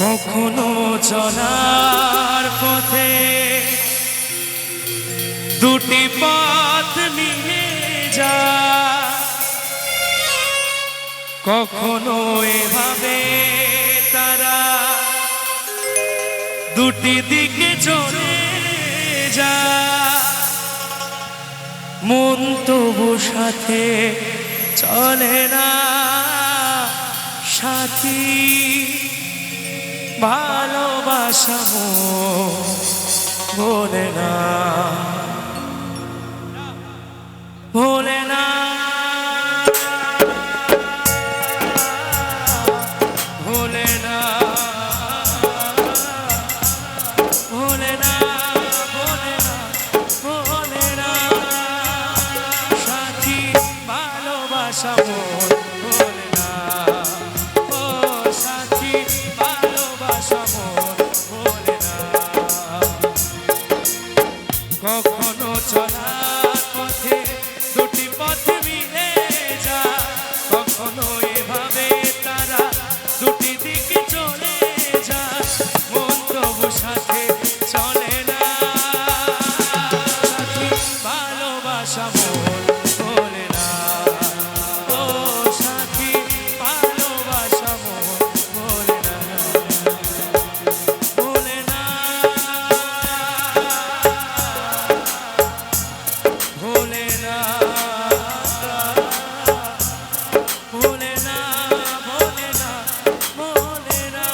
কখনো চলার পথে দুটি পথ মিলে যায়, কখনো এভাবে তারা দুটি দিকে চলে যায়। মন তবু সাথে চলে না সাথী, ভালোবাসা ভোলে না, ভোলে না, ভোলে না, ভোলে না, ভোলে না, ভোলে না সাথী, ভালোবাসা ভোলে না। ও সাথী, ভালোবাসা ভোলে না। কখনো চলার পথে দুটি পথ মিলে যায়, কখনো এভাবে তারা দুটি দিকে চলে যায়। মন তবু সাথে চলে না সাথী, ভালোবাসা ভোলে না। ও সাথী, ভালোবাসা ভোলে না, ভোলে না, ভোলে না, ভোলে না, ভোলে না, ভোলে না।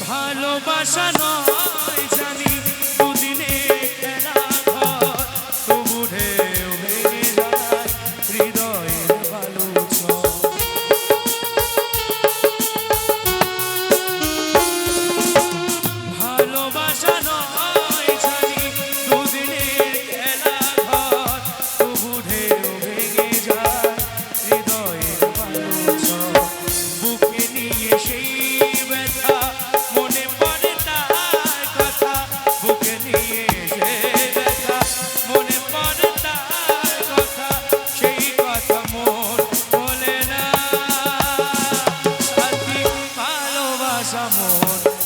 ভালোবাসা নয় জানি দুদিনে খেলা ঘর, তবু ঢেউ ভেঙে যায় হৃদয়ের বালুচর। ভালোবাসা নয় জানি দুদিনের খেলা ঘর, তবু ঢেউ ভেঙে যায় হৃদয়ের বালুচর। বুকে নিয়ে সেই ব্যথা মনে পড়ে তার কথা, বুকে নিয়ে যে ব্যথা মনে পড়ে তার কথা, সেই কথা মন ভোলে না সাথী, ভালোবাসা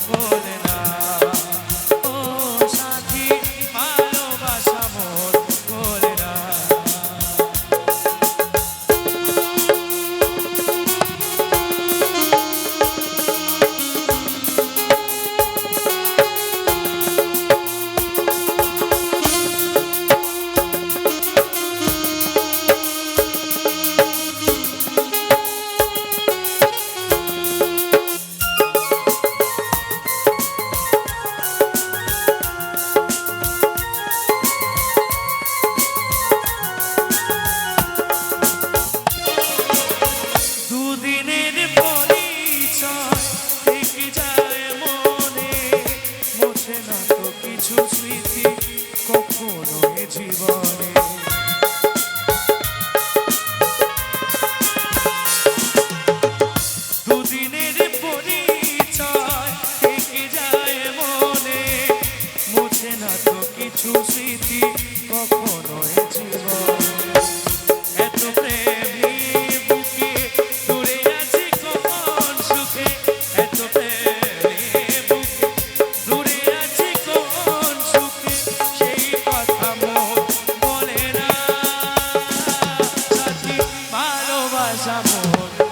ভোলে না। ও সাথী, ভালোবাসা ভোলে না। দুদিনের পরিচয় থেকে যায় মনে, মোছে না তো কিছু স্মৃতি কখনো এ জীবনে। দুদিনের পরিচয় থেকে যায় মনে, মোছে না তো কিছু স্মৃতি কখনো এ জীবনে। এত প্রেম নিয়ে বুকে দূরে আছি কোন সুখে, এত প্রেম নিয়ে বুকে দূরে আছি কোন সুখে, সেই কথা মন বলে না সাথী, ভালোবাসা ভোলে